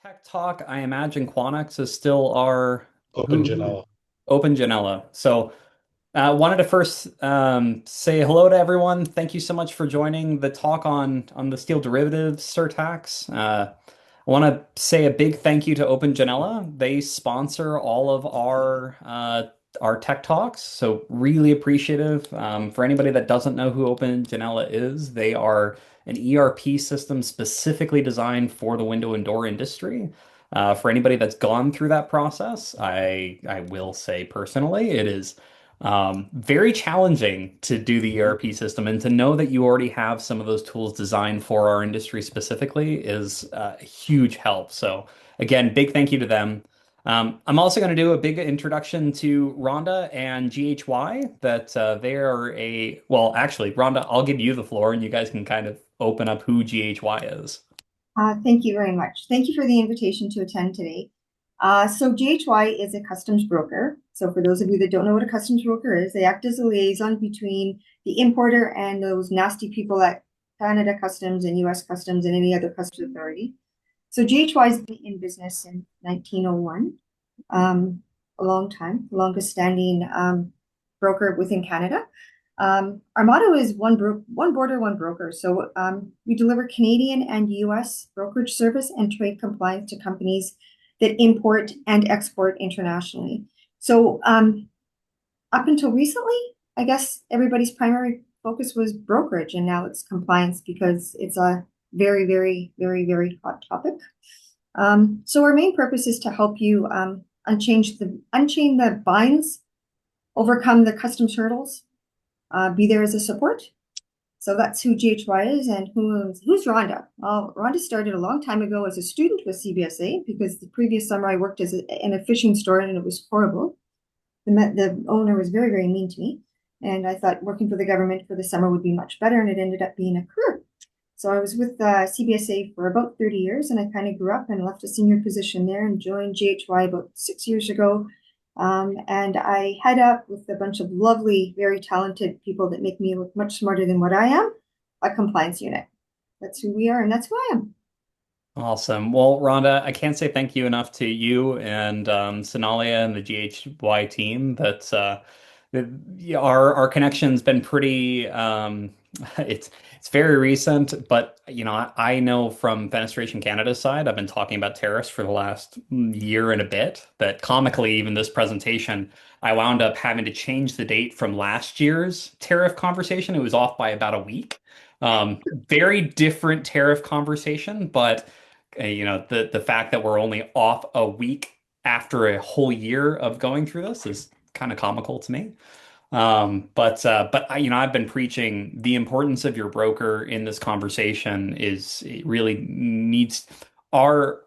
Tech Talk, I imagine Quanix is still our Open who Janela. open Janella. So wanted to first say hello to everyone. Thank you so much for joining the talk on the steel derivatives surtax. I want to say a big thank you to Open Janella. They sponsor all of our tech talks, so really appreciative. For anybody that doesn't know who Open Janella is, they are an ERP system specifically designed for the window and door industry. For anybody that's gone through that process, I will say personally, it is very challenging to do the ERP system, and to know that you already have some of those tools designed for our industry specifically is a huge help. So again, big thank you to them. I'm also going to do a big introduction to Rhonda and GHY that they are well, actually, Rhonda, I'll give you the floor and you guys can kind of open up who GHY is. Thank you very much. Thank you for the invitation to attend today. So GHY is a customs broker. So for those of you that don't know what a customs broker is, they act as a liaison between the importer and those nasty people at Canada Customs and US Customs and any other customs authority. So GHY has been in business in 1901, a long time, longest standing broker within Canada. Our motto is one border, one broker. So we deliver Canadian and US brokerage service and trade compliance to companies that import and export internationally. So up until recently, I guess everybody's primary focus was brokerage, and now it's compliance because it's a very, very, very, very hot topic. So our main purpose is to help you unchain the binds, overcome the customs hurdles, be there as a support. So that's who GHY is, and who's Rhonda? Well, Rhonda started a long time ago as a student with CBSA because the previous summer I worked in a fishing store and it was horrible. The owner was very, very mean to me, and I thought working for the government for the summer would be much better, and it ended up being a career. So I was with CBSA for about 30 years, and I kind of grew up and left a senior position there and joined GHY about 6 years ago. And I head up with a bunch of lovely, very talented people that make me look much smarter than what I am, a compliance unit. That's who we are, and that's who I am. Awesome. Well, Rhonda, I can't say thank you enough to you and Sonalia and the GHY team. Yeah, our connection's been pretty it's very recent, but I know from Fenestration Canada's side, I've been talking about tariffs for the last year and a bit, that comically, even this presentation, I wound up having to change the date from last year's tariff conversation. It was off by about a week. Very different tariff conversation, but the fact that we're only off a week after a whole year of going through this is kind of comical to me. I've been preaching the importance of your broker in this conversation. Is it really needs our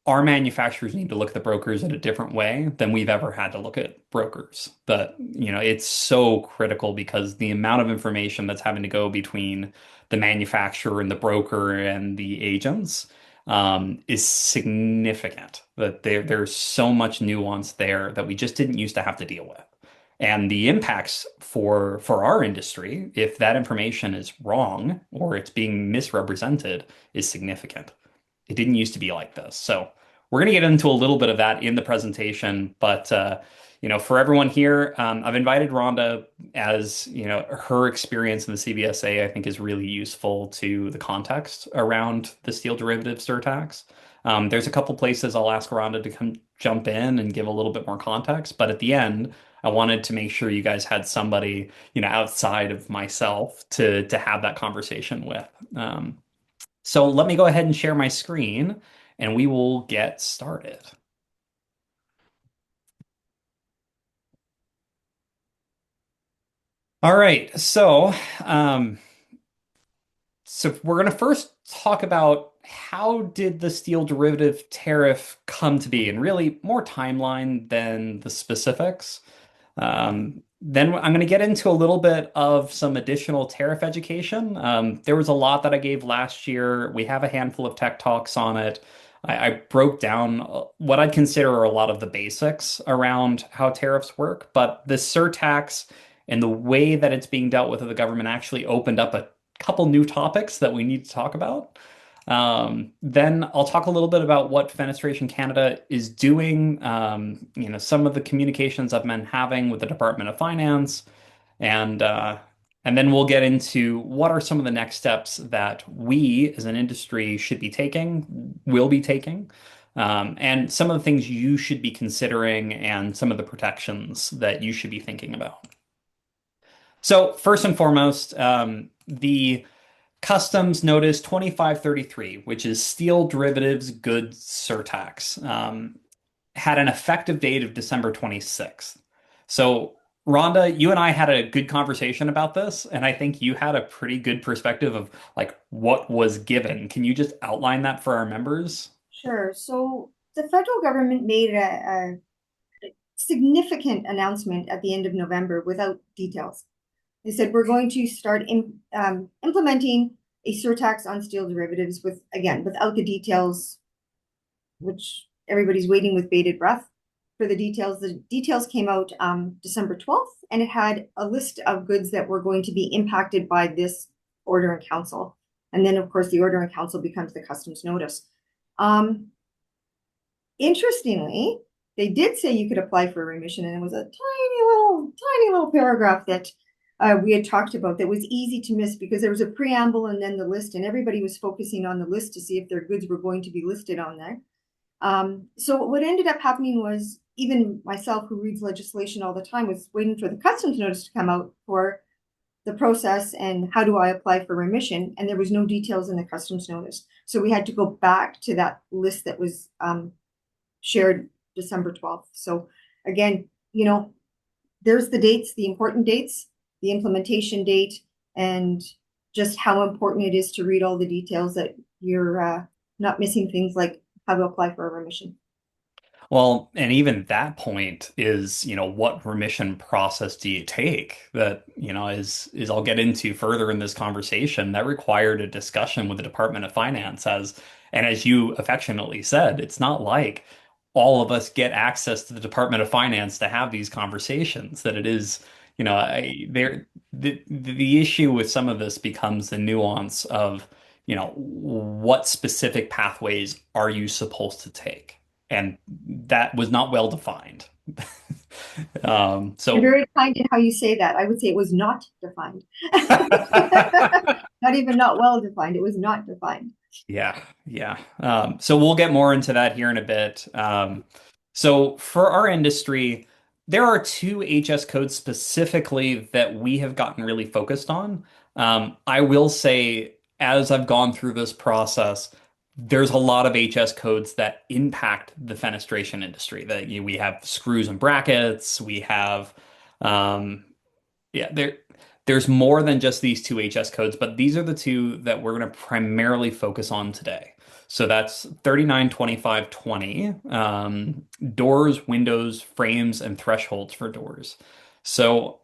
our manufacturers need to look at the brokers in a different way than we've ever had to look at brokers. It's so critical because the amount of information that's having to go between the manufacturer and the broker and the agents is significant. That there's so much nuance there that we just didn't used to have to deal with. And the impacts for our industry, if that information is wrong or it's being misrepresented, is significant. It didn't used to be like this. So we're going to get into a little bit of that in the presentation, but for everyone here, I've invited Rhonda as, her experience in the CBSA, I think is really useful to the context around the steel derivative surtax. There's a couple places I'll ask Rhonda to come jump in and give a little bit more context, but at the end, I wanted to make sure you guys had somebody, outside of myself to have that conversation with. So let me go ahead and share my screen and we will get started. All right, so we're going to first talk about how did the steel derivative tariff come to be, and really more timeline than the specifics. Then I'm going to get into a little bit of some additional tariff education. There was a lot that I gave last year. We have a handful of tech talks on it. I broke down what I'd consider a lot of the basics around how tariffs work, but the surtax and the way that it's being dealt with at the government actually opened up a couple new topics that we need to talk about. Then I'll talk a little bit about what Fenestration Canada is doing, some of the communications I've been having with the Department of Finance, and and then we'll get into what are some of the next steps that we as an industry should be taking, will be taking, and some of the things you should be considering and some of the protections that you should be thinking about. So first and foremost, the Customs Notice 2533, which is Steel Derivatives Goods Surtax, had an effective date of December 26th. So, Rhonda, you and I had a good conversation about this, and I think you had a pretty good perspective of like what was given. Can you just outline that for our members? Sure. So the federal government made a significant announcement at the end of November without details. They said we're going to start implementing a surtax on steel derivatives with, again, without the details, which everybody's waiting with bated breath for the details. The details came out December 12th, and it had a list of goods that were going to be impacted by this order in council. And then, of course, the order in council becomes the customs notice. Um, Interestingly, they did say you could apply for a remission, and it was a tiny little paragraph that we had talked about that was easy to miss because there was a preamble and then the list, and everybody was focusing on the list to see if their goods were going to be listed on there. So what ended up happening was even myself, who reads legislation all the time, was waiting for the customs notice to come out for the process and how do I apply for remission, and there was no details in the customs notice. So we had to go back to that list that was shared December 12th. So again, there's the dates, the important dates, the implementation date, and just how important it is to read all the details that you're not missing things like how to apply for a remission. Well, and even that point is, what remission process do you take? That, is I'll get into further in this conversation. That required a discussion with the Department of Finance and as you affectionately said, it's not like all of us get access to the Department of Finance to have these conversations. That it is, the issue with some of this becomes the nuance of, what specific pathways are you supposed to take? And that was not well defined. You're So very kind in how you say that. I would say it was not defined. Not even not well defined. It was not defined. yeah, yeah. So we'll get more into that here in a bit. So for our industry, there are two HS codes specifically that we have gotten really focused on. I will say, as I've gone through this process, there's a lot of HS codes that impact the fenestration industry. That we have screws and brackets, we have um, yeah, there's more than just these two HS codes, but these are the two that we're going to primarily focus on today. So that's 392520, doors, windows, frames, and thresholds for doors. So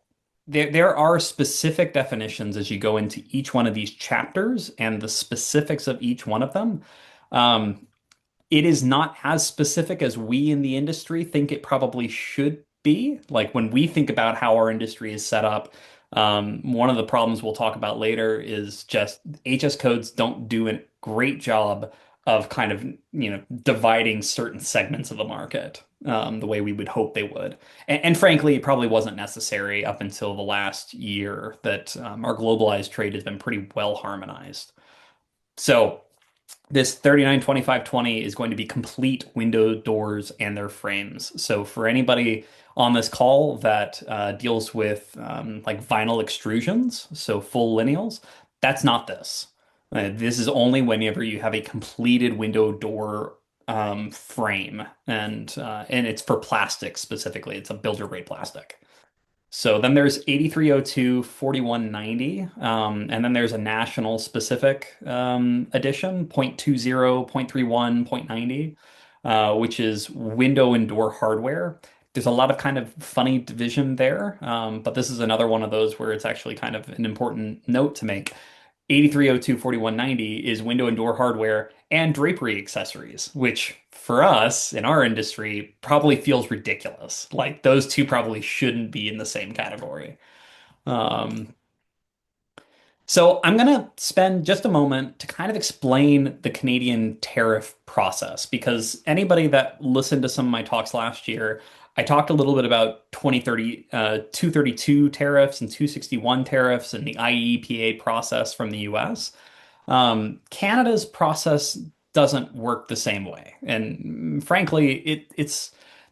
there are specific definitions as you go into each one of these chapters and the specifics of each one of them. Um, it is not as specific as we in the industry think it probably should be. Like when we think about how our industry is set up, one of the problems we'll talk about later is just HS codes don't do a great job of kind of, dividing certain segments of the market, the way we would hope they would. And frankly, it probably wasn't necessary up until the last year that our globalized trade has been pretty well harmonized. So this 392520 is going to be complete window doors and their frames. So for anybody on this call that deals with like vinyl extrusions, so full lineals, that's not this. This is only whenever you have a completed window door frame, and it's for plastic specifically. It's a builder grade plastic. So then there's 8302, 4190, and then there's a national specific edition, 0.20, 0.31, 0.90, which is window and door hardware. There's a lot of kind of funny division there, but this is another one of those where it's actually kind of an important note to make. 8302 4190 is window and door hardware and drapery accessories, which for us in our industry probably feels ridiculous. Like those two probably shouldn't be in the same category. Um, So I'm going to spend just a moment to kind of explain the Canadian tariff process because anybody that listened to some of my talks last year, I talked a little bit about 232 tariffs and 261 tariffs and the IEEPA process from the US. Canada's process doesn't work the same way. And frankly,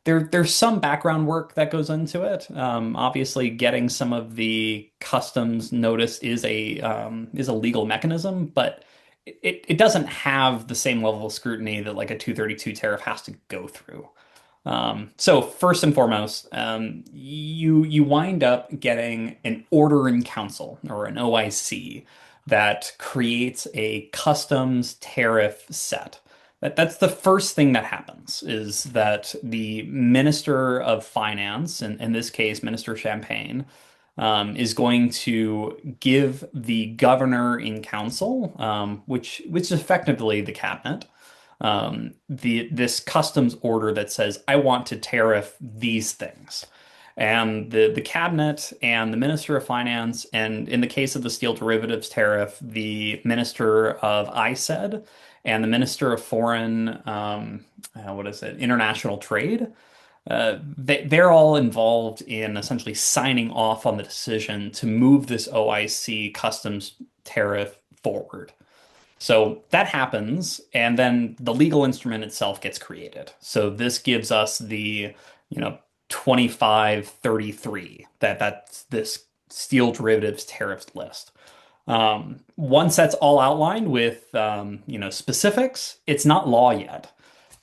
there's some background work that goes into it. Obviously, getting some of the customs notice is a legal mechanism, but it doesn't have the same level of scrutiny that like a 232 tariff has to go through. So first and foremost, you wind up getting an order in council or an OIC that creates a customs tariff set. That's the first thing that happens is that the Minister of Finance, and in this case, Minister Champagne, is going to give the governor in council, which is effectively the cabinet, this customs order that says, I want to tariff these things. And the cabinet and the Minister of Finance, and in the case of the Steel Derivatives Tariff, the Minister of ISED and the Minister of Foreign, what is it, International Trade, they're all involved in essentially signing off on the decision to move this OIC customs tariff forward. So that happens, and then the legal instrument itself gets created. So this gives us the, 2533, that's this steel derivatives tariffs list. Once that's all outlined with, specifics, it's not law yet.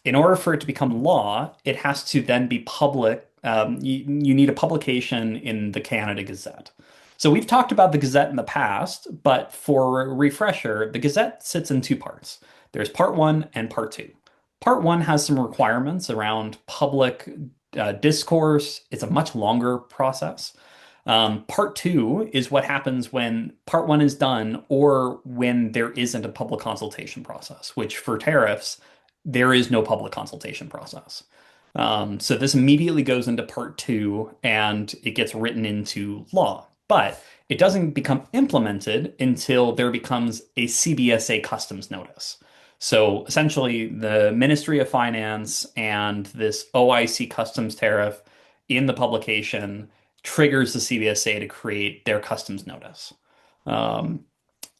In order for it to become law, it has to then be public. You need a publication in the Canada Gazette. So we've talked about the Gazette in the past, but for a refresher, the Gazette sits in two parts. There's part one and part two. Part one has some requirements around public discourse. It's a much longer process. Part two is what happens when part one is done or when there isn't a public consultation process, which for tariffs, there is no public consultation process. So this immediately goes into part two and it gets written into law. But it doesn't become implemented until there becomes a CBSA customs notice. So essentially, the Ministry of Finance and this OIC customs tariff in the publication triggers the CBSA to create their customs notice. Um,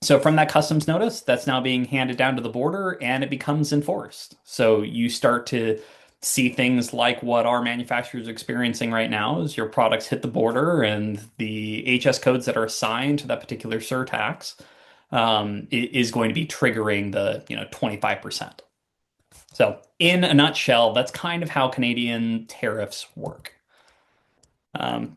so from that customs notice, that's now being handed down to the border and it becomes enforced. So you start to see things like what our manufacturers are experiencing right now is your products hit the border and the HS codes that are assigned to that particular surtax is going to be triggering the 25%. So in a nutshell, that's kind of how Canadian tariffs work.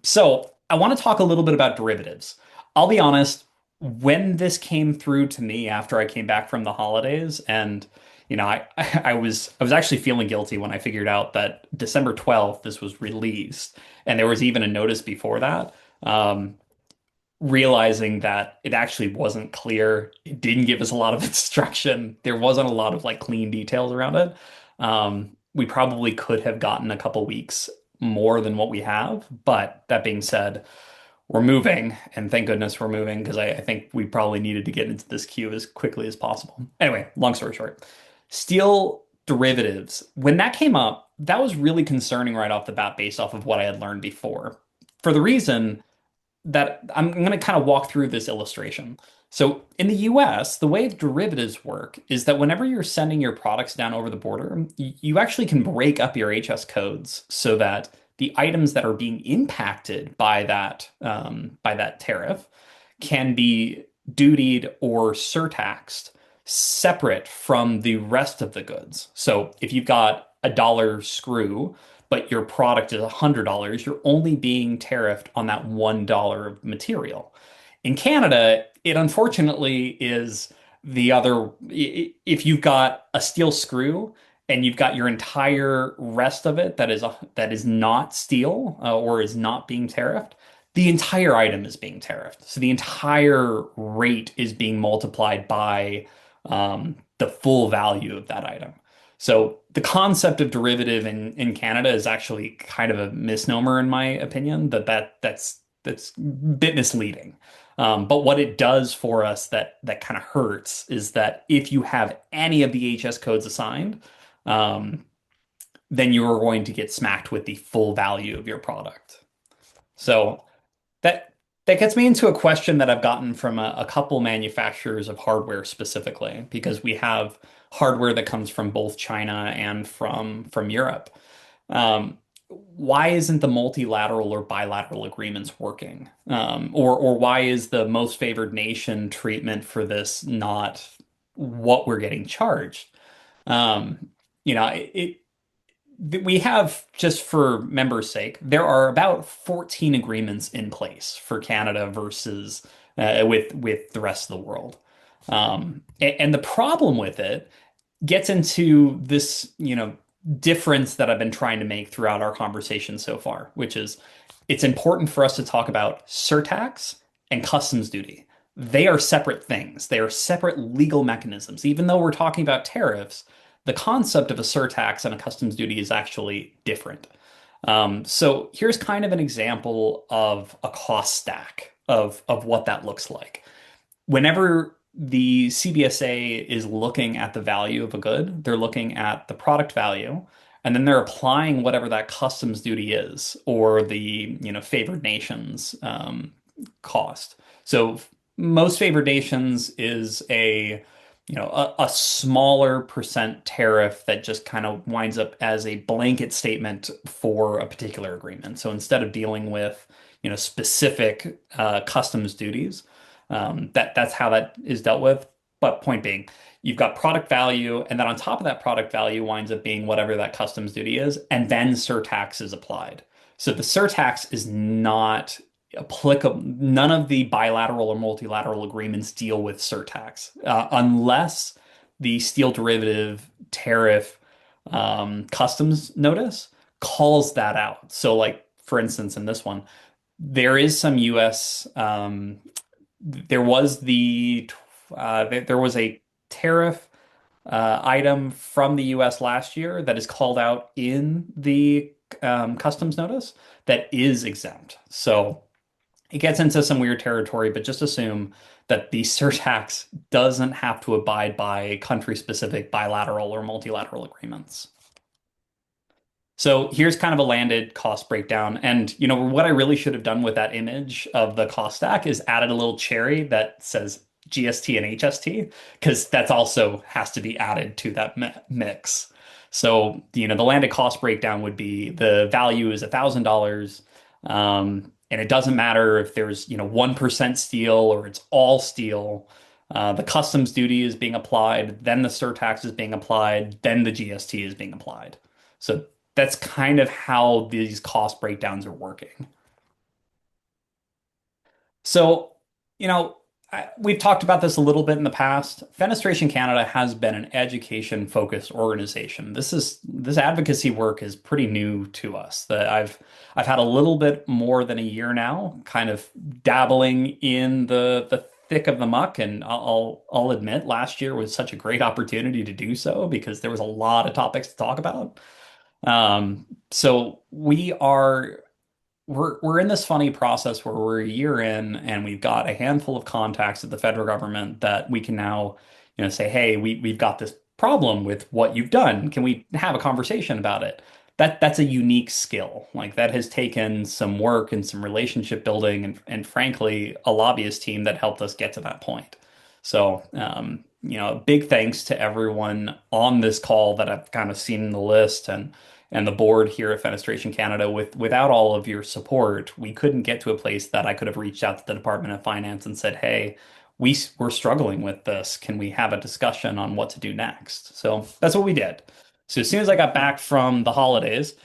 So I want to talk a little bit about derivatives. I'll be honest, when this came through to me after I came back from the holidays, and I was actually feeling guilty when I figured out that December 12th this was released, and there was even a notice before that. Realizing that it actually wasn't clear, it didn't give us a lot of instruction. There wasn't a lot of like clean details around it. We probably could have gotten a couple weeks more than what we have. But that being said, we're moving, and thank goodness we're moving because I think we probably needed to get into this queue as quickly as possible. Anyway, long story short, steel derivatives, when that came up, that was really concerning right off the bat based off of what I had learned before. For the reason that I'm going to kind of walk through this illustration. So in the US, the way derivatives work is that whenever you're sending your products down over the border, you actually can break up your HS codes so that the items that are being impacted by that tariff can be dutied or surtaxed separate from the rest of the goods. So if you've got a dollar screw, but your product is $100, you're only being tariffed on that $1 of material. In Canada, it unfortunately is the other. If you've got a steel screw and you've got your entire rest of it that is not steel or is not being tariffed, the entire item is being tariffed. So the entire rate is being multiplied by the full value of that item. So the concept of derivative in Canada is actually kind of a misnomer in my opinion, that's a bit misleading. But what it does for us that kind of hurts is that if you have any of the HS codes assigned, um, then you are going to get smacked with the full value of your product. So that that gets me into a question that I've gotten from a couple manufacturers of hardware specifically, because we have hardware that comes from both China and from Europe. Why isn't the multilateral or bilateral agreements working? Or why is the most favored nation treatment for this not what we're getting charged? Um, we have, just for members' sake, there are about 14 agreements in place for Canada versus with the rest of the world. And the problem with it gets into this, difference that I've been trying to make throughout our conversation so far, which is it's important for us to talk about surtax and customs duty. They are separate things. They are separate legal mechanisms. Even though we're talking about tariffs, the concept of a surtax and a customs duty is actually different. So here's kind of an example of a cost stack of what that looks like. Whenever the CBSA is looking at the value of a good, they're looking at the product value, and then they're applying whatever that customs duty is, or the, favored nations cost. So most favored nations is a smaller percent tariff that just kind of winds up as a blanket statement for a particular agreement. So instead of dealing with, specific customs duties, that's how that is dealt with. But point being, you've got product value, and then on top of that product value winds up being whatever that customs duty is, and then surtax is applied. So the surtax is not applicable. None of the bilateral or multilateral agreements deal with surtax, unless the Steel Derivative Tariff customs notice calls that out. So, like for instance, in this one, there is some U.S. There was there was a tariff item from the U.S. last year that is called out in the customs notice that is exempt. So it gets into some weird territory, but just assume that the surtax doesn't have to abide by country-specific bilateral or multilateral agreements. So here's kind of a landed cost breakdown. And what I really should have done with that image of the cost stack is added a little cherry that says GST and HST, because that's also has to be added to that mix. So, the landed cost breakdown would be the value is $1,000. And it doesn't matter if there's, 1% steel or it's all steel. The customs duty is being applied, then the surtax is being applied, then the GST is being applied. So that's kind of how these cost breakdowns are working. So, you know, we've talked about this a little bit in the past. Fenestration Canada has been an education-focused organization. This advocacy work is pretty new to us. That I've had a little bit more than a year now, kind of dabbling in the thick of the muck, and I'll admit last year was such a great opportunity to do so because there was a lot of topics to talk about. So we're in this funny process where we're a year in and we've got a handful of contacts at the federal government that we can now, say, hey, we've got this problem with what you've done. Can we have a conversation about it? That's a unique skill. Like that has taken some work and some relationship building and frankly, a lobbyist team that helped us get to that point. So, big thanks to everyone on this call that I've kind of seen in the list and the board here at Fenestration Canada. Without all of your support, we couldn't get to a place that I could have reached out to the Department of Finance and said, "Hey, we're struggling with this. Can we have a discussion on what to do next?" So that's what we did. So as soon as I got back from the holidays,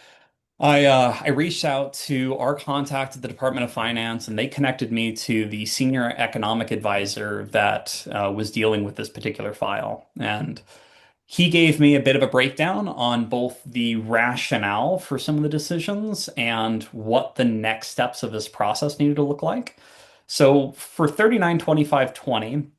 I reached out to our contact at the Department of Finance, and they connected me to the senior economic advisor that was dealing with this particular file. And he gave me a bit of a breakdown on both the rationale for some of the decisions and what the next steps of this process needed to look like. So for 392520,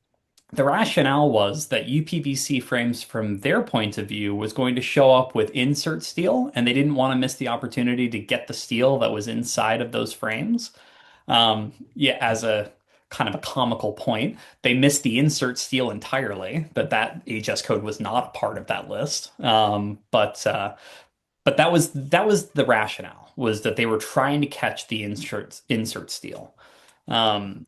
the rationale was that UPVC frames, from their point of view, was going to show up with insert steel, and they didn't want to miss the opportunity to get the steel that was inside of those frames. Yeah, as a kind of a comical point. They missed the insert steel entirely, that HS code was not a part of that list. But that was the rationale, was that they were trying to catch the insert steel. Um,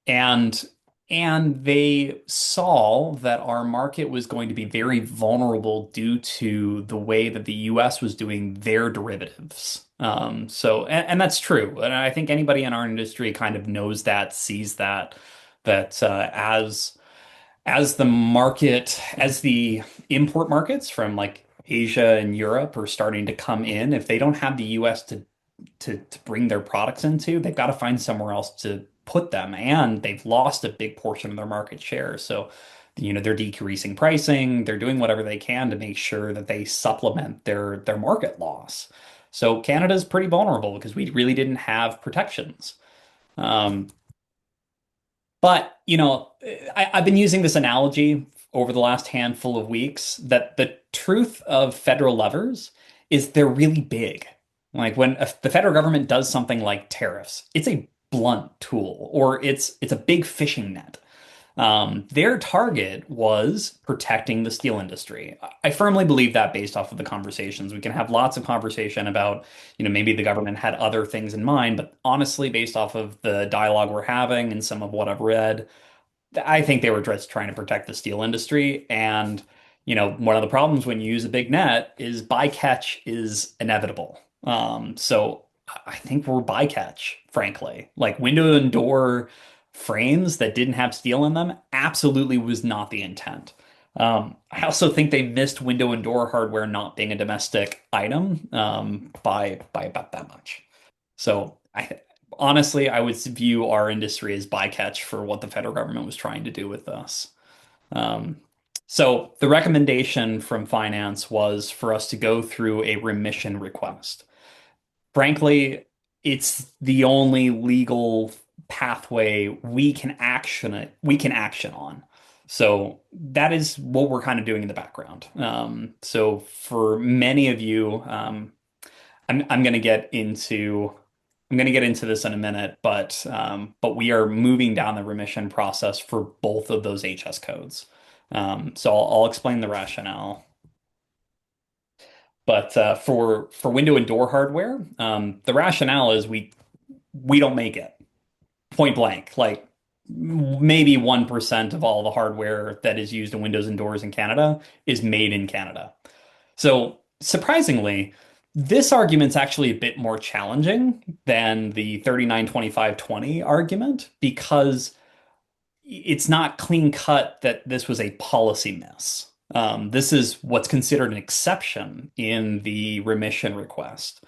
and and they saw that our market was going to be very vulnerable due to the way that the US was doing their derivatives. And that's true. And I think anybody in our industry kind of knows that, sees that as the import markets from like Asia and Europe are starting to come in, if they don't have the US to bring their products into, they've got to find somewhere else to put them, and they've lost a big portion of their market share. So, they're decreasing pricing, they're doing whatever they can to make sure that they supplement their market loss. So Canada's pretty vulnerable because we really didn't have protections. Um, but, I've been using this analogy over the last handful of weeks that the truth of federal levers is they're really big. Like when the federal government does something like tariffs, it's a blunt tool, or it's a big fishing net. Their target was protecting the steel industry. I firmly believe that, based off of the conversations. We can have lots of conversation about, maybe the government had other things in mind, but honestly, based off of the dialogue we're having and some of what I've read, I think they were just trying to protect the steel industry. And, one of the problems when you use a big net is bycatch is inevitable. So I think we're bycatch, frankly. Like window and door frames that didn't have steel in them absolutely was not the intent. I also think they missed window and door hardware not being a domestic item, by about that much. So honestly, I would view our industry as bycatch for what the federal government was trying to do with us. Um, so the recommendation from finance was for us to go through a remission request. Frankly, it's the only legal pathway we can action on. So that is what we're kind of doing in the background. So for many of you, I'm going to get into this in a minute, but we are moving down the remission process for both of those HS codes. So I'll explain the rationale. But for window and door hardware, the rationale is we don't make it, point blank. Like maybe 1% of all the hardware that is used in windows and doors in Canada is made in Canada. So surprisingly, this argument's actually a bit more challenging than the 39-25-20 argument, because it's not clean cut that this was a policy miss. This is what's considered an exception in the remission request.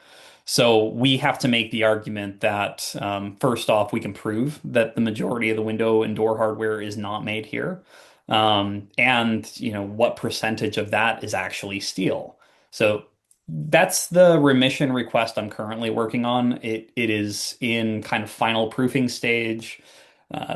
So we have to make the argument that, first off, we can prove that the majority of the window and door hardware is not made here. And what percentage of that is actually steel. So that's the remission request I'm currently working on. It is in kind of final proofing stage.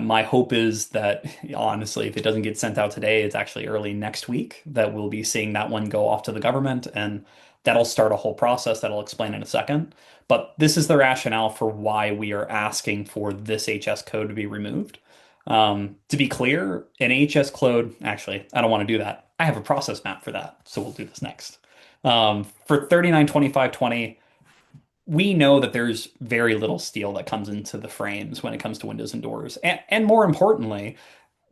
My hope is that, honestly, if it doesn't get sent out today, it's actually early next week that we'll be seeing that one go off to the government, and that'll start a whole process that I'll explain in a second. But this is the rationale for why we are asking for this HS code to be removed. To be clear, an HS code, actually, I don't want to do that. I have a process map for that, so we'll do this next. For 39-25-20, we know that there's very little steel that comes into the frames when it comes to windows and doors. And more importantly,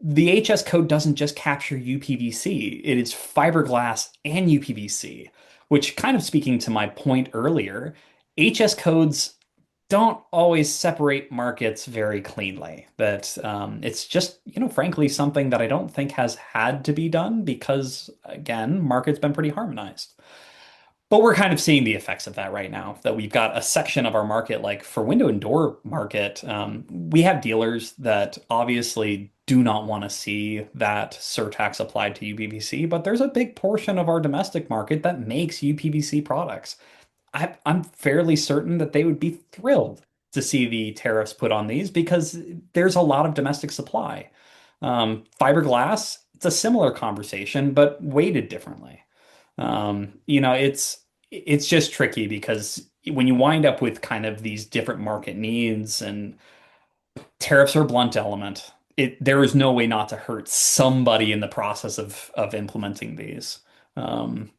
the HS code doesn't just capture UPVC, it is fiberglass and UPVC, which, kind of speaking to my point earlier, HS codes don't always separate markets very cleanly. That it's just, frankly, something that I don't think has had to be done because, again, market's been pretty harmonized. But we're kind of seeing the effects of that right now, that we've got a section of our market, like for window and door market, we have dealers that obviously do not want to see that surtax applied to UPVC, but there's a big portion of our domestic market that makes UPVC products. I'm fairly certain that they would be thrilled to see the tariffs put on these because there's a lot of domestic supply. Fiberglass, it's a similar conversation, but weighted differently. It's just tricky because when you wind up with kind of these different market needs, and Tariffs are a blunt element. There is no way not to hurt somebody in the process of implementing these. Um,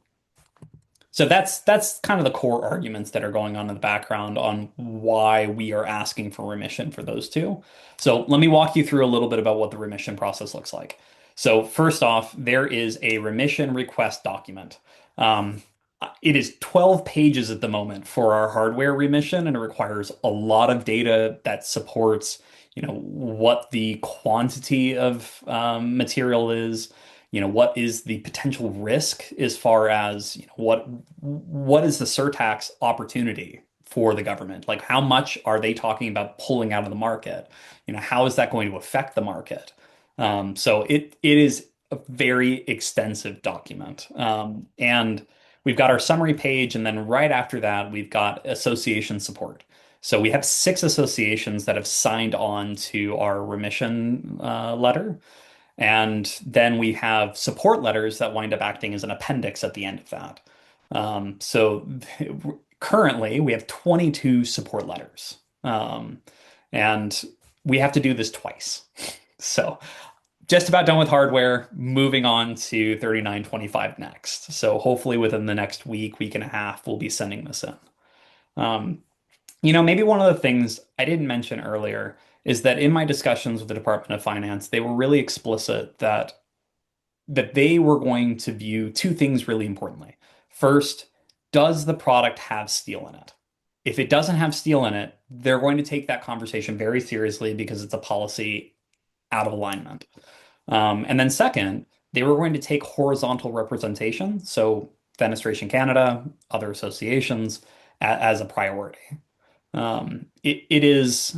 So that's kind of the core arguments that are going on in the background on why we are asking for remission for those two. So let me walk you through a little bit about what the remission process looks like. So first off, there is a remission request document. Um, it is 12 pages at the moment for our hardware remission, and it requires a lot of data that supports, what the quantity of material is, what is the potential risk as far as, what is the surtax opportunity for the government? Like how much are they talking about pulling out of the market? How is that going to affect the market? So it is a very extensive document. And we've got our summary page, and then right after that, we've got association support. So we have 6 associations that have signed on to our remission letter. And then we have support letters that wind up acting as an appendix at the end of that. So currently we have 22 support letters. And we have to do this twice. So just about done with hardware, moving on to 3925 next. So hopefully within the next week, week and a half, we'll be sending this in. Um, Maybe one of the things I didn't mention earlier is that in my discussions with the Department of Finance, they were really explicit that they were going to view two things really importantly. First, does the product have steel in it? If it doesn't have steel in it, they're going to take that conversation very seriously because it's a policy out of alignment. And then second, they were going to take horizontal representation, so Fenestration Canada, other associations, as a priority. It is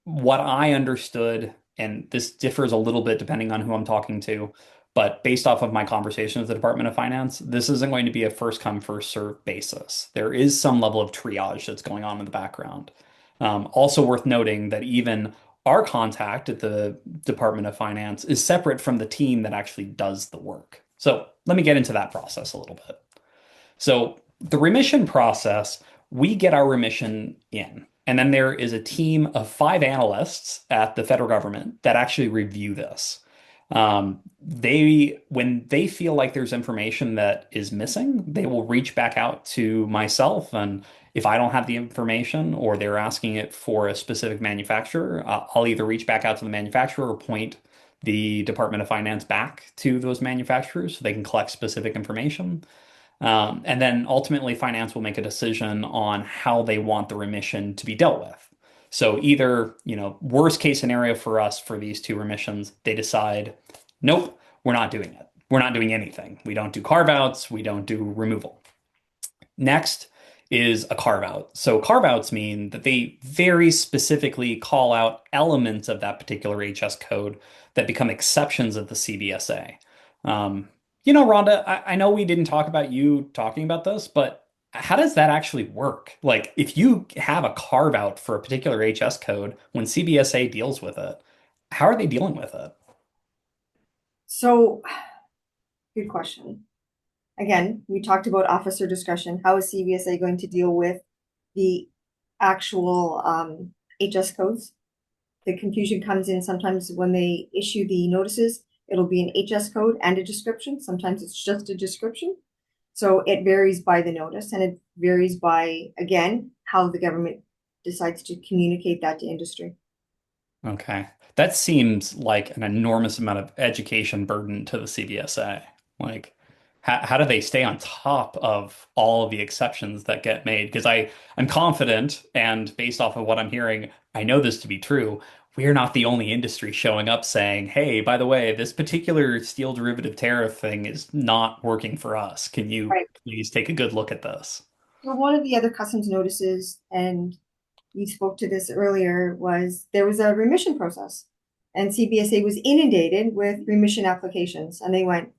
what I understood, and this differs a little bit depending on who I'm talking to, but based off of my conversation with the Department of Finance, this isn't going to be a first come, first served basis. There is some level of triage that's going on in the background. Also worth noting that even our contact at the Department of Finance is separate from the team that actually does the work. So let me get into that process a little bit. So the remission process, we get our remission in, and then there is a team of 5 analysts at the federal government that actually review this. When they feel like there's information that is missing, they will reach back out to myself, and if I don't have the information or they're asking it for a specific manufacturer, I'll either reach back out to the manufacturer or point the Department of Finance back to those manufacturers so they can collect specific information. And then ultimately, finance will make a decision on how they want the remission to be dealt with. So either, worst case scenario for us for these two remissions, they decide, nope, we're not doing it. We're not doing anything. We don't do carve outs. We don't do removal. Next is a carve out. So carve outs mean that they very specifically call out elements of that particular HS code that become exceptions of the CBSA. Rhonda, I know we didn't talk about you talking about this, but how does that actually work? Like, if you have a carve out for a particular HS code, when CBSA deals with it, how are they dealing with it? So, good question. Again, we talked about officer discretion. How is CVSA going to deal with the actual HS codes? The confusion comes in sometimes when they issue the notices, it'll be an HS code and a description. Sometimes it's just a description. So it varies by the notice, and it varies by, again, how the government decides to communicate that to industry. Okay. That seems like an enormous amount of education burden to the CBSA. Like, how do they stay on top of all of the exceptions that get made? Because I'm confident, and based off of what I'm hearing, I know this to be true. We're not the only industry showing up saying, hey, by the way, this particular steel derivative tariff thing is not working for us. Can you Right. please take a good look at this? So one of the other customs notices, and you spoke to this earlier, was there was a remission process, and CBSA was inundated with remission applications, and they went,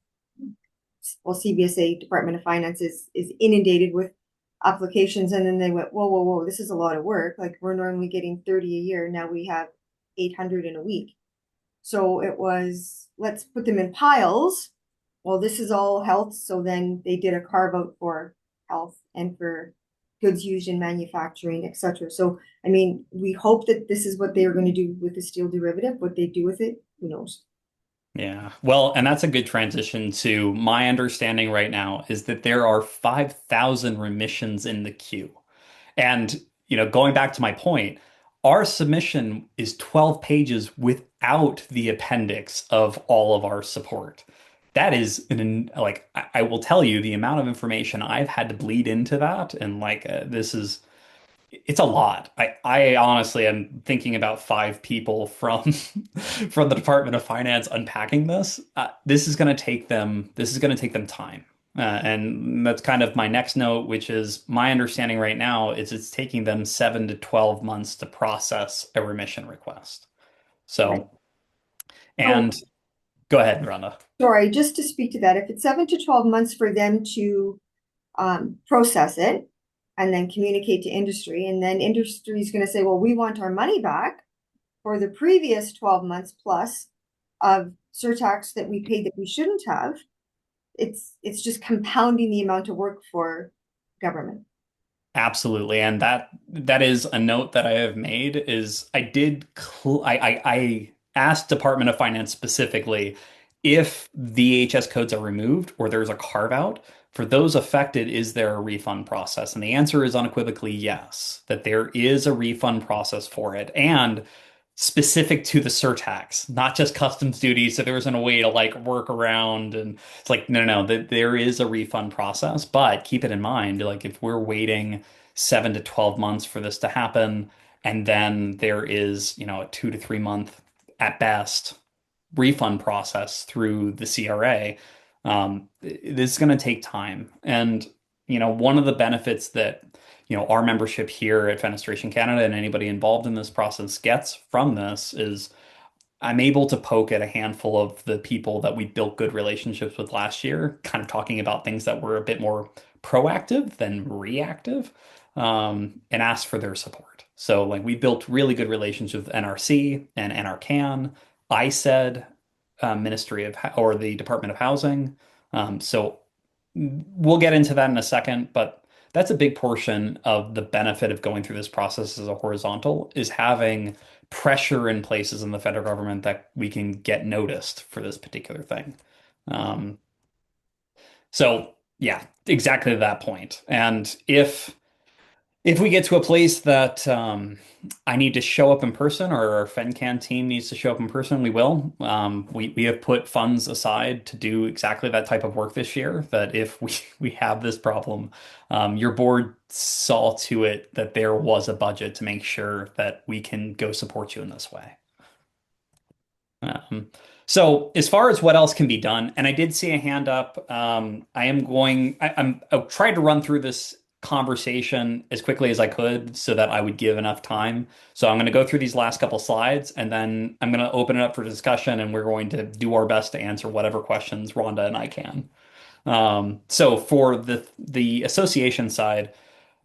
well, CBSA Department of Finance is inundated with applications, and then they went, whoa, whoa, whoa, this is a lot of work. Like we're normally getting 30 a year, now we have 800 in a week. So it was, let's put them in piles. Well, this is all health, so then they did a carve out for health and for goods used in manufacturing, etc. So, I mean, we hope that this is what they are going to do with the steel derivative. What they do with it, who knows? Yeah. Well, and that's a good transition to my understanding right now is that there are 5,000 remissions in the queue. And, going back to my point, our submission is 12 pages without the appendix of all of our support. That is like, I will tell you the amount of information I've had to bleed into that. And like, it's a lot. I honestly am thinking about five people from from the Department of Finance unpacking this. This is going to take them time. And that's kind of my next note, which is my understanding right now is it's taking them 7 to 12 months to process a remission request. Right. So, So, and go ahead, Rhonda. sorry, just to speak to that, if it's 7 to 12 months for them to process it and then communicate to industry, and then industry is going to say, well, we want our money back for the previous 12 months plus of surtax that we paid that we shouldn't have. It's just compounding the amount of work for government. Absolutely. And that is a note that I have made is I asked Department of Finance specifically if the HS codes are removed or there's a carve out for those affected, is there a refund process? And the answer is unequivocally yes, that there is a refund process for it and specific to the surtax, not just customs duties. So there isn't a way to like work around and it's like, no, that there is a refund process, but keep it in mind, like if we're waiting 7 to 12 months for this to happen, and then there is, a 2 to 3 month at best refund process through the CRA, this is going to take time. And, one of the benefits that, our membership here at Fenestration Canada and anybody involved in this process gets from this is I'm able to poke at a handful of the people that we built good relationships with last year, kind of talking about things that were a bit more proactive than reactive, and ask for their support. So, like, we built really good relationships with NRC and NRCan, ISED, Ministry of or the Department of Housing. So, we'll get into that in a second, but that's a big portion of the benefit of going through this process as a horizontal is having pressure in places in the federal government that we can get noticed for this particular thing. Um, so yeah, exactly that point. And if we get to a place that I need to show up in person or our FenCan team needs to show up in person, we will. We have put funds aside to do exactly that type of work this year. That if we have this problem, your board saw to it that there was a budget to make sure that we can go support you in this way. So as far as what else can be done, and I did see a hand up. I'll try to run through this conversation as quickly as I could so that I would give enough time. So I'm going to go through these last couple slides and then I'm going to open it up for discussion and we're going to do our best to answer whatever questions Rhonda and I can. So for the association side,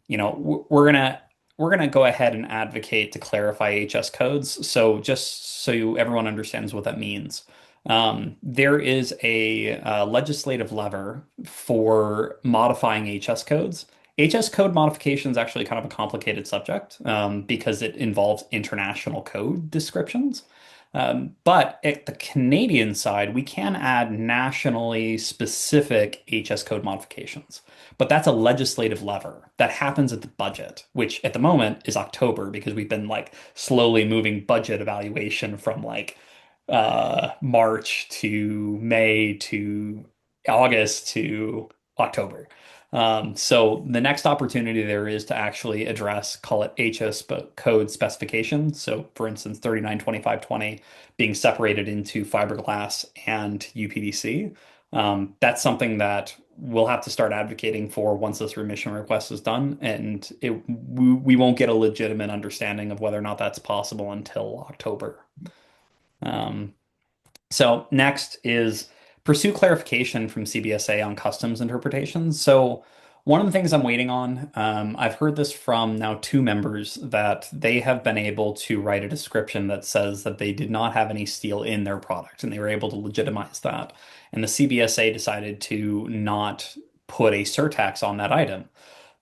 we're gonna go ahead and advocate to clarify HS codes. So just so everyone understands what that means, there is a legislative lever for modifying HS codes. HS code modification is actually kind of a complicated subject because it involves international code descriptions. But at the Canadian side, we can add nationally specific HS code modifications. But that's a legislative lever that happens at the budget, which at the moment is October because we've been like slowly moving budget evaluation from like March to May to August to October. So the next opportunity there is to actually address, call it HS code specification. So for instance, 392520 being separated into fiberglass and UPVC. That's something that we'll have to start advocating for once this remission request is done, and we won't get a legitimate understanding of whether or not that's possible until October. Um, so next is pursue clarification from CBSA on customs interpretations. So one of the things I'm waiting on, I've heard this from now two members that they have been able to write a description that says that they did not have any steel in their product and they were able to legitimize that. And the CBSA decided to not put a surtax on that item.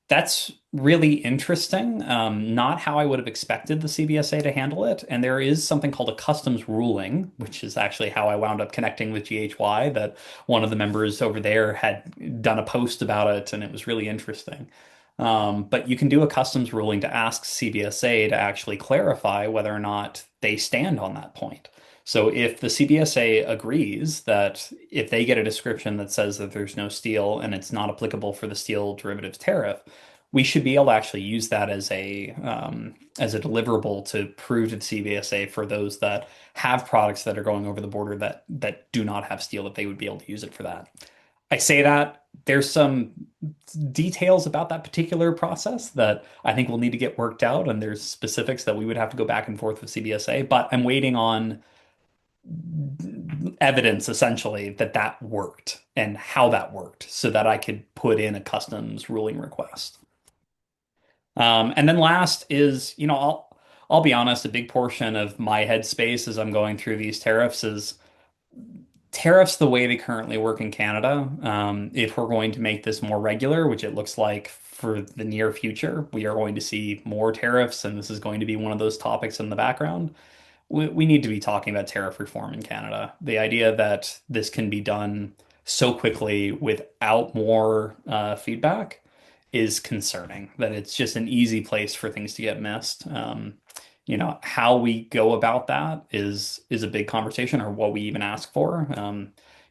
That's really interesting. Not how I would have expected the CBSA to handle it. And there is something called a customs ruling, which is actually how I wound up connecting with GHY, that one of the members over there had done a post about it, and it was really interesting. But you can do a customs ruling to ask CBSA to actually clarify whether or not they stand on that point. So if the CBSA agrees that if they get a description that says that there's no steel and it's not applicable for the steel derivatives tariff, we should be able to actually use that as a deliverable to prove to the CBSA for those that have products that are going over the border that do not have steel, that they would be able to use it for that. I say that there's some details about that particular process that I think will need to get worked out, and there's specifics that we would have to go back and forth with CBSA, but I'm waiting on evidence essentially that that worked and how that worked so that I could put in a customs ruling request. And then last is, I'll be honest, a big portion of my headspace as I'm going through these tariffs is tariffs the way they currently work in Canada. If we're going to make this more regular, which it looks like for the near future, we are going to see more tariffs, and this is going to be one of those topics in the background. We need to be talking about tariff reform in Canada. The idea that this can be done so quickly without more feedback is concerning, that it's just an easy place for things to get missed. How we go about that is a big conversation, or what we even ask for.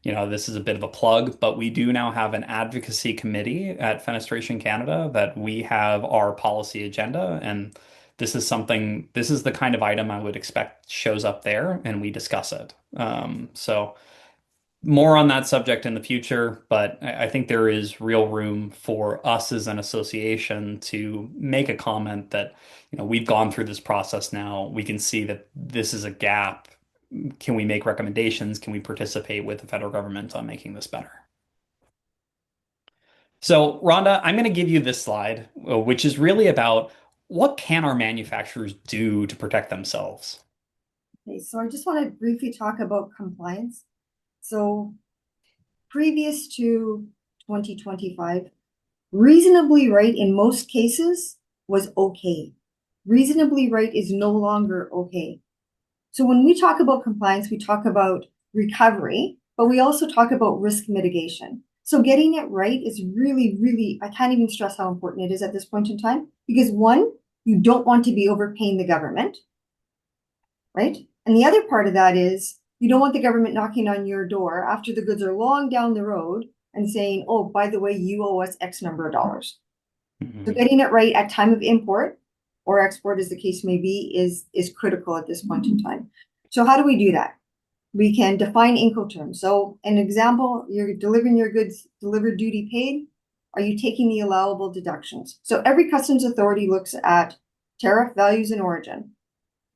This is a bit of a plug, but we do now have an advocacy committee at Fenestration Canada that we have our policy agenda, and this is the kind of item I would expect shows up there, and we discuss it. So more on that subject in the future, but I think there is real room for us as an association to make a comment that, we've gone through this process now. We can see that this is a gap. Can we make recommendations? Can we participate with the federal government on making this better? So, Rhonda, I'm going to give you this slide, which is really about what can our manufacturers do to protect themselves? Okay, so I just want to briefly talk about compliance. So previous to 2025, reasonably right in most cases was okay. Reasonably right is no longer okay. So when we talk about compliance, we talk about recovery, but we also talk about risk mitigation. So getting it right is really, really, I can't even stress how important it is at this point in time, because one, you don't want to be overpaying the government, right? And the other part of that is you don't want the government knocking on your door after the goods are long down the road and saying, oh, by the way, you owe us X number of dollars. So getting it right at time of import or export, as the case may be, is critical at this point in time. So how do we do that? We can define Incoterms. So an example, you're delivering your goods, delivered duty paid. Are you taking the allowable deductions? So every customs authority looks at tariff values and origin,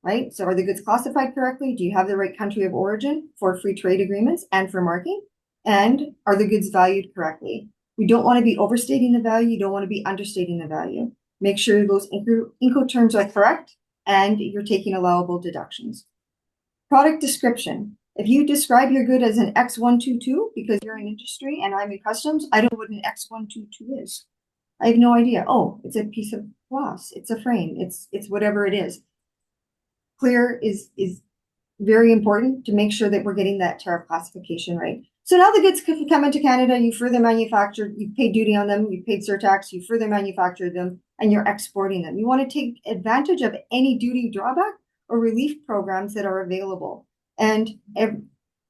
right? So are the goods classified correctly? Do you have the right country of origin for free trade agreements and for marking? And are the goods valued correctly? We don't want to be overstating the value. You don't want to be understating the value. Make sure those Incoterms are correct and you're taking allowable deductions. Product description. If you describe your good as an X122 because you're in industry and I'm in customs, I don't know what an X122 is. I have no idea. Oh, it's a piece of glass. It's a frame. It's whatever it is. Clear is very important to make sure that we're getting that tariff classification right. So now the goods come into Canada, you further manufactured, you paid duty on them, you paid surtax, you further manufactured them, and you're exporting them. You want to take advantage of any duty drawback or relief programs that are available. And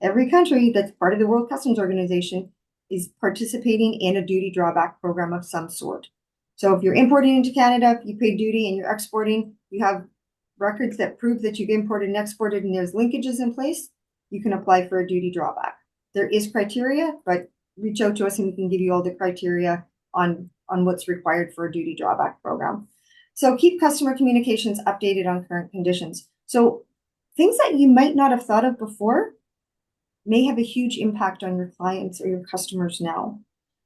every country that's part of the World Customs Organization is participating in a duty drawback program of some sort. So if you're importing into Canada, you pay duty and you're exporting, you have records that prove that you've imported and exported and there's linkages in place, you can apply for a duty drawback. There is criteria, but reach out to us and we can give you all the criteria on what's required for a duty drawback program. So keep customer communications updated on current conditions. So things that you might not have thought of before may have a huge impact on your clients or your customers now.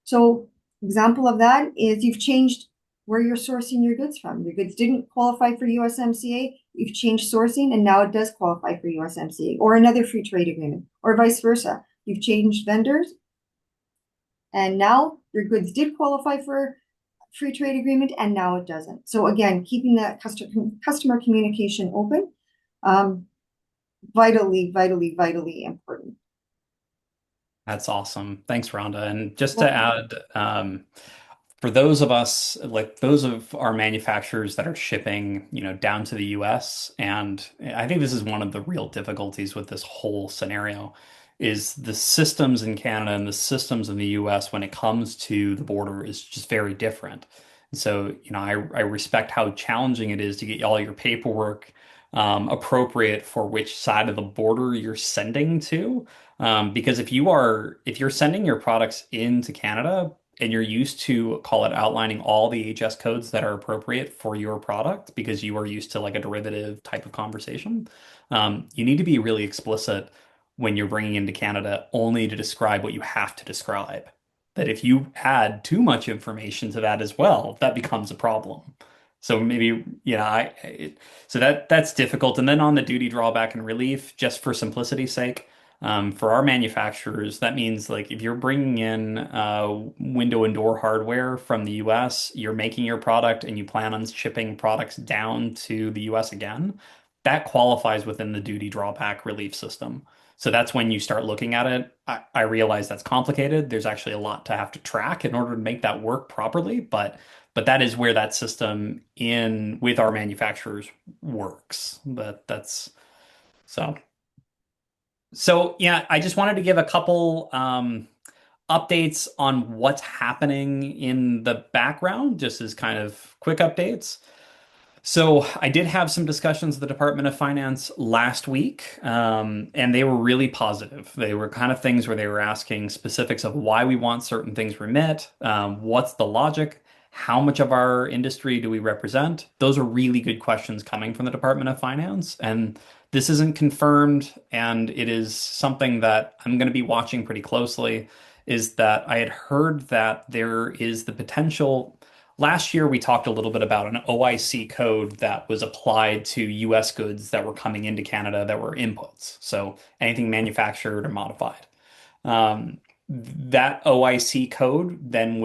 So example of that is you've changed where you're sourcing your goods from. Your goods didn't qualify for USMCA, you've changed sourcing and now it does qualify for USMCA or another free trade agreement or vice versa. You've changed vendors and now your goods did qualify for free trade agreement, and now it doesn't. So again, keeping that customer communication open, um, vitally important. That's awesome. Thanks, Rhonda. And just to Welcome. add, for those of us, like those of our manufacturers that are shipping, down to the US, and I think this is one of the real difficulties with this whole scenario, is the systems in Canada and the systems in the US when it comes to the border is just very different. And so, I respect how challenging it is to get all your paperwork appropriate for which side of the border you're sending to. Because if you're sending your products into Canada and you're used to call it outlining all the HS codes that are appropriate for your product because you are used to like a derivative type of conversation, you need to be really explicit when you're bringing into Canada only to describe what you have to describe. That if you add too much information to that as well, that becomes a problem. So maybe, so that's difficult. And then on the duty drawback and relief, just for simplicity's sake, for our manufacturers, that means like if you're bringing in window and door hardware from the US, you're making your product and you plan on shipping products down to the US again, that qualifies within the duty drawback relief system. So that's when you start looking at it. I realize that's complicated. There's actually a lot to have to track in order to make that work properly, but that is where that system in with our manufacturers works. That's so. So yeah, I just wanted to give a couple updates on what's happening in the background, just as kind of quick updates. So I did have some discussions with the Department of Finance last week, and they were really positive. They were kind of things where they were asking specifics of why we want certain things remit, what's the logic, how much of our industry do we represent? Those are really good questions coming from the Department of Finance, and this isn't confirmed, and it is something that I'm going to be watching pretty closely. Is that I had heard that there is the potential. Last year, we talked a little bit about an OIC code that was applied to US goods that were coming into Canada that were inputs. So anything manufactured or modified. Um, that OIC code then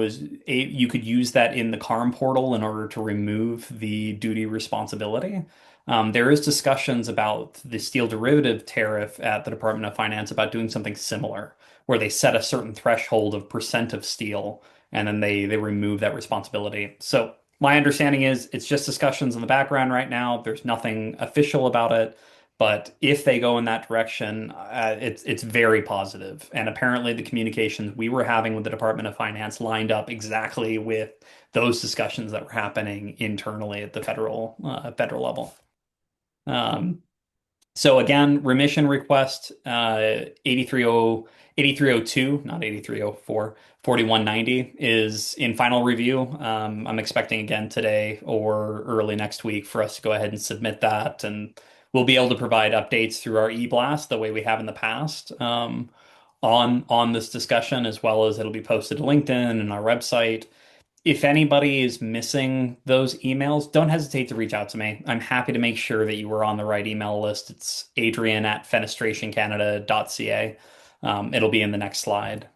you could use that in the CARM portal in order to remove the duty responsibility. There is discussions about the steel derivative tariff at the Department of Finance about doing something similar, where they set a certain threshold of percent of steel and then they remove that responsibility. So my understanding is it's just discussions in the background right now. There's nothing official about it. But if they go in that direction, it's very positive. And apparently, the communications we were having with the Department of Finance lined up exactly with those discussions that were happening internally at the federal level. Um, so again, remission request 8302, not 8304, 4190 is in final review. I'm expecting again today or early next week for us to go ahead and submit that, and we'll be able to provide updates through our e-blast the way we have in the past on this discussion, as well as it'll be posted to LinkedIn and our website. If anybody is missing those emails, don't hesitate to reach out to me. I'm happy to make sure that you were on the right email list. It's adrian@fenestrationcanada.ca. It'll be in the next slide.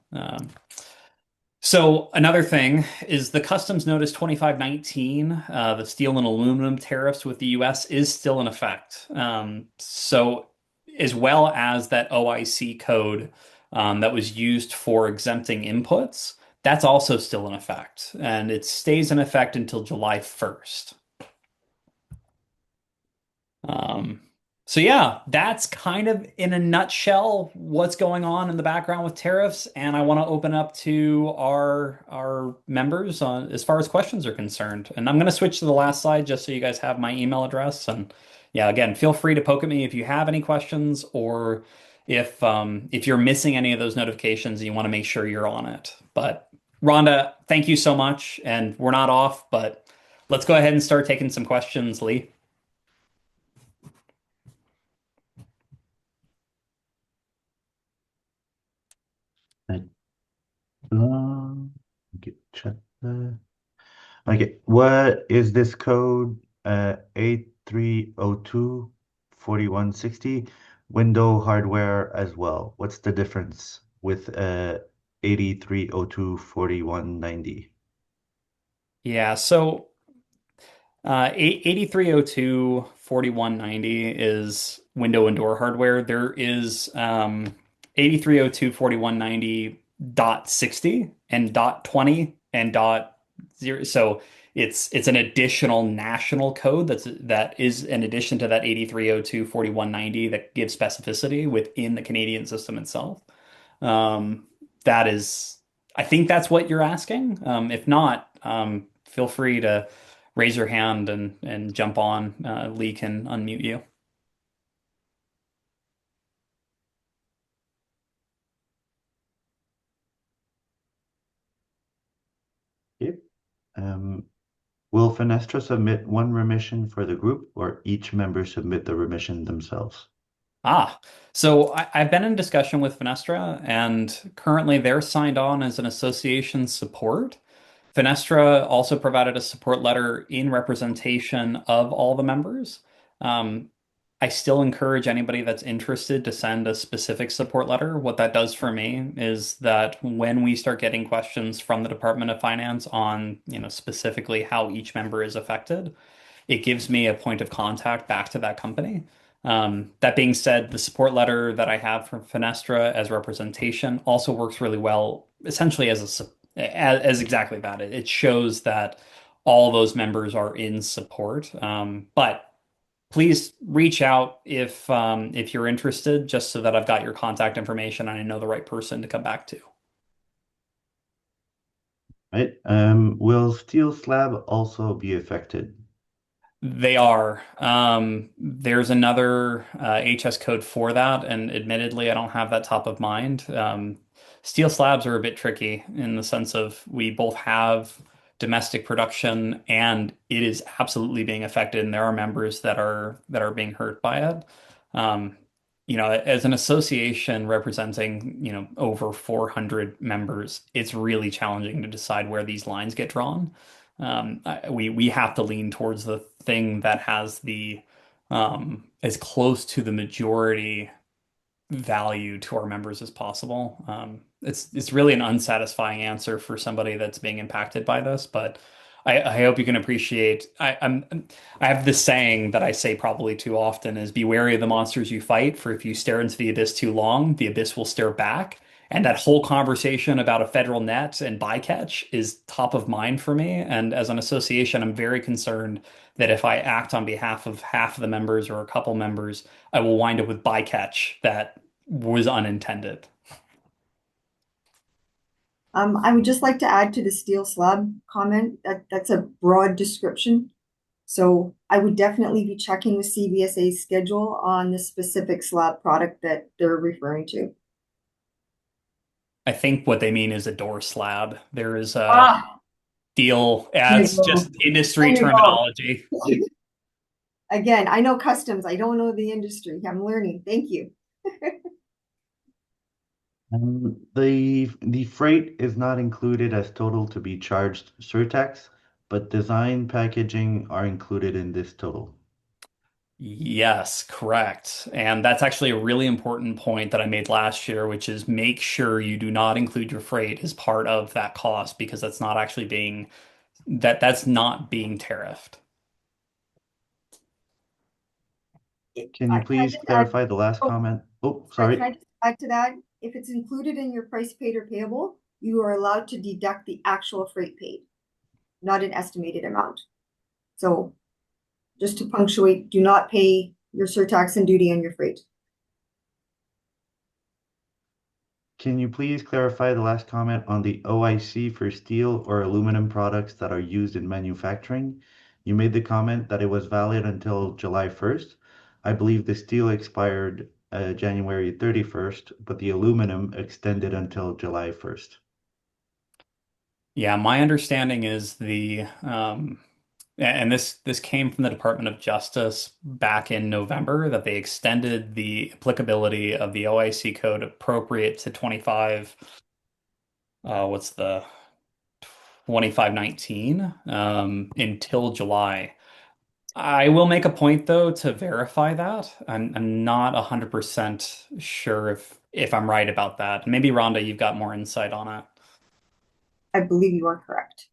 So another thing is the Customs Notice 2519, the steel and aluminum tariffs with the US is still in effect. So as well as that OIC code that was used for exempting inputs, that's also still in effect, and it stays in effect until July 1st. Um, so yeah, that's kind of in a nutshell what's going on in the background with tariffs, and I want to open up to our members on as far as questions are concerned. And I'm going to switch to the last slide just so you guys have my email address. And yeah, again, feel free to poke at me if you have any questions or if you're missing any of those notifications and you want to make sure you're on it. But Rhonda, thank you so much, and we're not off, but let's go ahead and start taking some questions, Lee. Right. Get check that. Okay, what is this code? 8302 4160 window hardware as well. What's the difference with 8302 4190? Yeah, so 8302 4190 is window and door hardware. There is 8302 dot 60 and dot 20 and dot 0. So it's an additional national code that is in addition to that 8302 4190 that gives specificity within the Canadian system itself. Um, that is, I think that's what you're asking. If not, feel free to raise your hand and jump on. Lee can unmute you. Okay. Um, will Fenestra submit one remission for the group or each member submit the remission themselves? So I've been in discussion with Fenestra, and currently they're signed on as an association support. Fenestra also provided a support letter in representation of all the members. Um, I still encourage anybody that's interested to send a specific support letter. What that does for me is that when we start getting questions from the Department of Finance on, specifically how each member is affected, it gives me a point of contact back to that company. That being said, the support letter that I have from Fenestra as representation also works really well, essentially as exactly that. It shows that all those members are in support. But please reach out if you're interested, just so that I've got your contact information and I know the right person to come back to. Right. Will steel slab also be affected? They are. There's another HS code for that, and admittedly, I don't have that top of mind. Steel slabs are a bit tricky in the sense of we both have domestic production, and it is absolutely being affected, and there are members that are being hurt by it. Um, as an association representing, over 400 members, it's really challenging to decide where these lines get drawn. We have to lean towards the thing that has the as close to the majority value to our members as possible. It's really an unsatisfying answer for somebody that's being impacted by this, but I hope you can appreciate. I have this saying that I say probably too often is be wary of the monsters you fight, for if you stare into the abyss too long, the abyss will stare back. And that whole conversation about a federal net and bycatch is top of mind for me. And as an association, I'm very concerned that if I act on behalf of half of the members or a couple members, I will wind up with bycatch that was unintended. I would just like to add to the steel slab comment that that's a broad description. So I would definitely be checking with CBSA's schedule on the specific slab product that they're referring to. I think what they mean is a door slab. There is a Ah, deal. Yeah, there you it's go. just industry There you go. terminology. Again, I know customs. I don't know the industry. I'm learning. Thank you. The freight is not included as total to be charged surtax, but design packaging are included in this total. Yes, correct. And that's actually a really important point that I made last year, which is make sure you do not include your freight as part of that cost because that's not being tariffed. Can you Can I please just add? clarify the last Oh, comment? Oh, sorry. Can sorry. I just add to that? If it's included in your price paid or payable, you are allowed to deduct the actual freight paid, not an estimated amount. So just to punctuate, do not pay your surtax and duty on your freight. Can you please clarify the last comment on the OIC for steel or aluminum products that are used in manufacturing? You made the comment that it was valid until July 1st. I believe the steel expired January 31st, but the aluminum extended until July 1st. Yeah, my understanding is and this came from the Department of Justice back in November that they extended the applicability of the OIC code appropriate to 25, what's the 2519, until July. I will make a point though to verify that. I'm not 100% sure if I'm right about that. Maybe Rhonda, you've got more insight on it. I believe you are correct.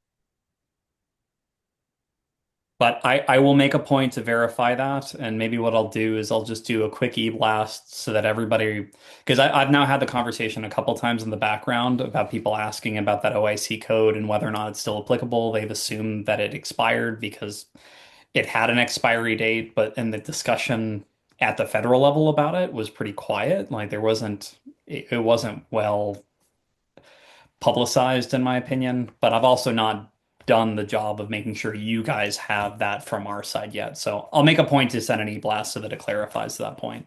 But I will make a point to verify that. And maybe what I'll do is I'll just do a quick e-blast so that everybody, because I've now had the conversation a couple times in the background about people asking about that OIC code and whether or not it's still applicable. They've assumed that it expired because it had an expiry date, but in the discussion at the federal level about it was pretty quiet. Like there wasn't, it wasn't well publicized in my opinion, but I've also not done the job of making sure you guys have that from our side yet. So I'll make a point to send an e-blast so that it clarifies that point.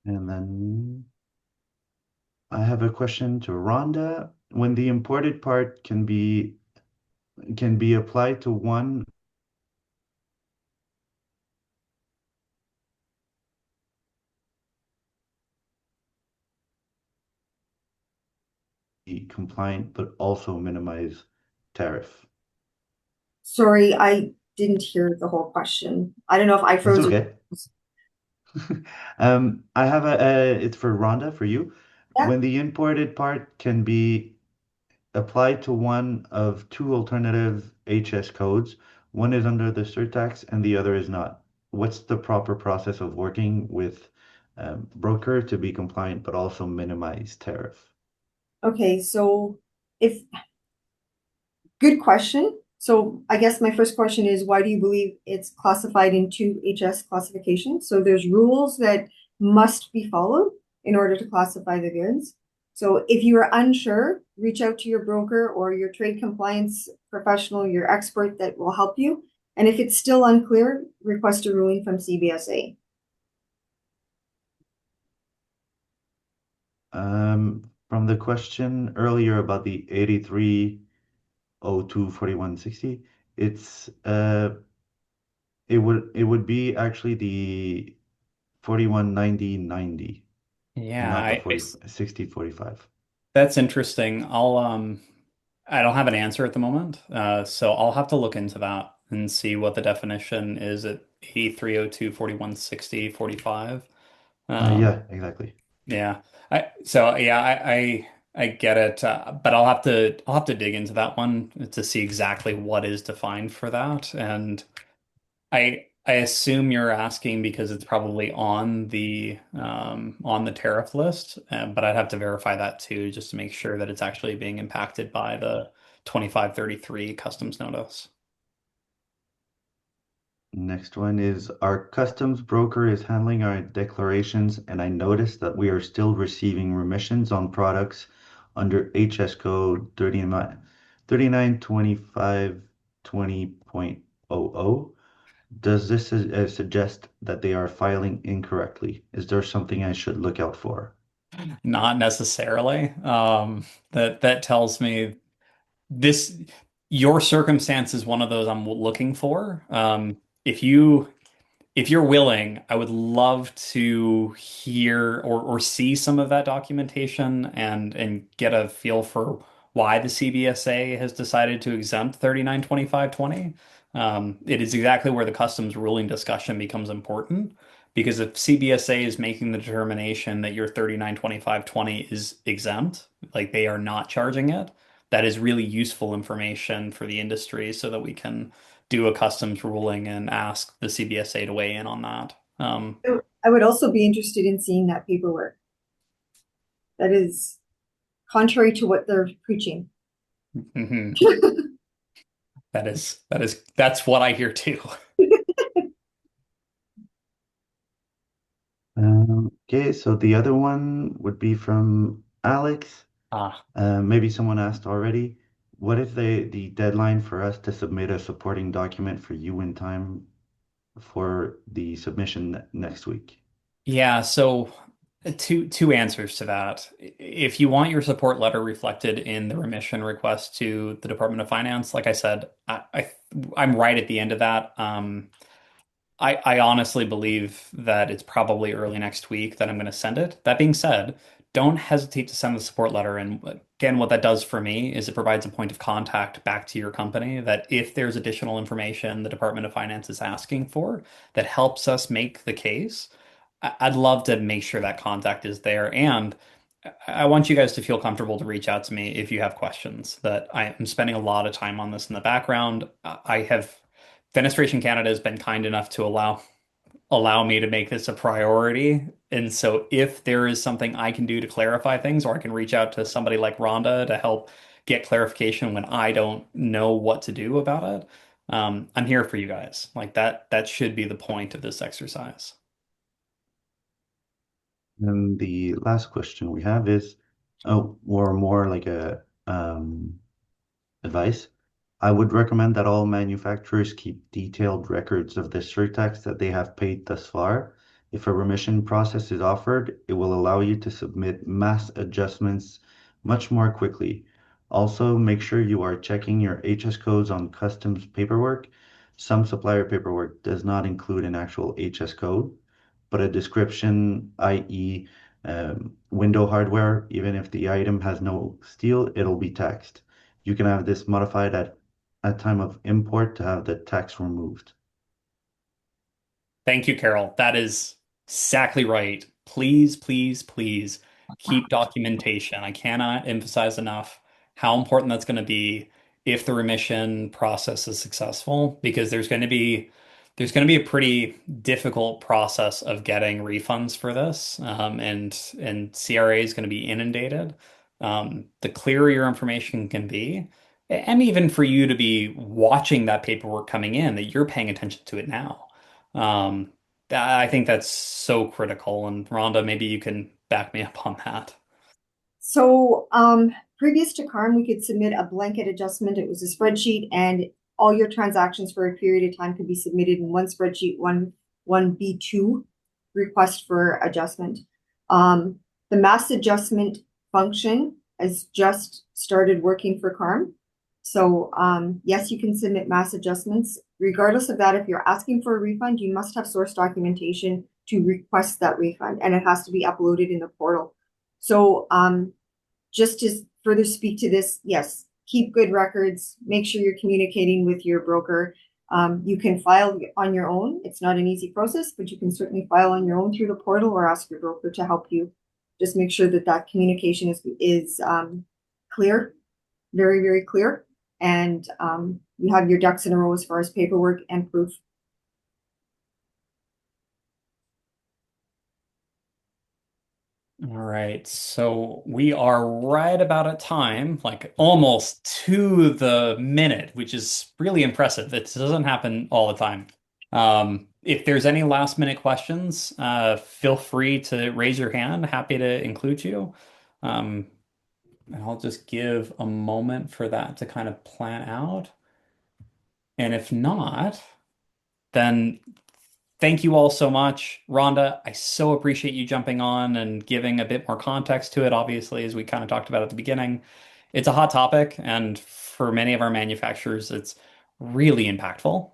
And then I have a question to Rhonda. When the imported part can be applied to one compliant but also minimize tariff. Sorry, I didn't hear the whole question. I don't know if I That's froze or okay. I have it's for Rhonda, for you. yeah. When the imported part can be applied to one of two alternative HS codes, one is under the surtax and the other is not. What's the proper process of working with broker to be compliant but also minimize tariff? Okay, so if good question. So I guess my first question is why do you believe it's classified in two HS classifications? So there's rules that must be followed in order to classify the goods. So if you are unsure, reach out to your broker or your trade compliance professional, your expert that will help you. And if it's still unclear, request a ruling from CBSA. From the question earlier about the 83024160, it's it would be actually the 419090, Yeah, not the 40 60 45. that's interesting. I don't have an answer at the moment. So I'll have to look into that and see what the definition is at E302 4160 45. Yeah, exactly. Yeah. I get it. But I'll have to dig into that one to see exactly what is defined for that. And I assume you're asking because it's probably on the tariff list, but I'd have to verify that too, just to make sure that it's actually being impacted by the 2533 customs notice. Next one is our customs broker is handling our declarations, and I noticed that we are still receiving remissions on products under HS code 392520.00. Does this suggest that they are filing incorrectly? Is there something I should look out for? Not necessarily. That tells me this your circumstance is one of those I'm looking for. If you if you're willing, I would love to hear or see some of that documentation and get a feel for why the CBSA has decided to exempt 392520. It is exactly where the customs ruling discussion becomes important because if CBSA is making the determination that your 392520 is exempt, like they are not charging it, that is really useful information for the industry so that we can do a customs ruling and ask the CBSA to weigh in on that. So I would also be interested in seeing that paperwork. That is contrary to what they're preaching. Mhm. That's what I hear too. Okay, so the other one would be from Alex. Ah, Maybe someone asked already. What is the deadline for us to submit a supporting document for you in time for the submission next week? yeah, so two answers to that. If you want your support letter reflected in the remission request to the Department of Finance, like I said, I'm right at the end of that. I honestly believe that it's probably early next week that I'm going to send it. That being said, don't hesitate to send the support letter. And again, what that does for me is it provides a point of contact back to your company that if there's additional information the Department of Finance is asking for that helps us make the case, I'd love to make sure that contact is there. And I want you guys to feel comfortable to reach out to me if you have questions. That I am spending a lot of time on this in the background. I have Fenestration Canada has been kind enough to allow me to make this a priority. And so if there is something I can do to clarify things, or I can reach out to somebody like Rhonda to help get clarification when I don't know what to do about it, I'm here for you guys. Like that should be the point of this exercise. And the last question we have is, oh, or more like a advice. I would recommend that all manufacturers keep detailed records of the surtax that they have paid thus far. If a remission process is offered, it will allow you to submit mass adjustments much more quickly. Also, make sure you are checking your HS codes on customs paperwork. Some supplier paperwork does not include an actual HS code, but a description, i.e., window hardware, even if the item has no steel, it'll be taxed. You can have this modified at time of import to have the tax removed. Thank you, Carol. That is exactly right. Please, please, please keep documentation. I cannot emphasize enough how important that's going to be if the remission process is successful, because there's going to be a pretty difficult process of getting refunds for this, and CRA is going to be inundated. The clearer your information can be, and even for you to be watching that paperwork coming in, that you're paying attention to it now. Um, I think that's so critical. And Rhonda, maybe you can back me up on that. So, previous to CARM, we could submit a blanket adjustment. It was a spreadsheet, and all your transactions for a period of time could be submitted in one spreadsheet, one B2 request for adjustment. The mass adjustment function has just started working for CARM. So, yes, you can submit mass adjustments. Regardless of that, if you're asking for a refund, you must have source documentation to request that refund, and it has to be uploaded in the portal. So, just to further speak to this, yes, keep good records, make sure you're communicating with your broker. You can file on your own. It's not an easy process, but you can certainly file on your own through the portal or ask your broker to help you. Just make sure that that communication is clear, very, very clear, and you have your ducks in a row as far as paperwork and proof. All right, so we are right about at time, like almost to the minute, which is really impressive. It doesn't happen all the time. If there's any last minute questions, feel free to raise your hand. Happy to include you. Um, and I'll just give a moment for that to kind of plan out. And if not, then thank you all so much. Rhonda, I so appreciate you jumping on and giving a bit more context to it, obviously, as we kind of talked about at the beginning. It's a hot topic, and for many of our manufacturers, it's really impactful.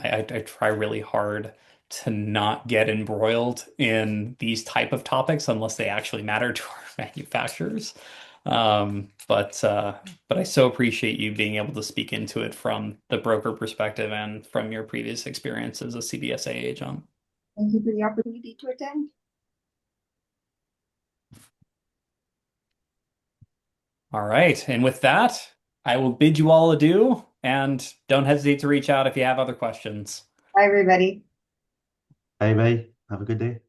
I try really hard to not get embroiled in these type of topics unless they actually matter to our manufacturers. But I so appreciate you being able to speak into it from the broker perspective and from your previous experience as a CBSA agent. Thank you for the opportunity to attend. All right. And with that, I will bid you all adieu, and don't hesitate to reach out if you have other questions. Bye, everybody. Bye bye. Have a good day.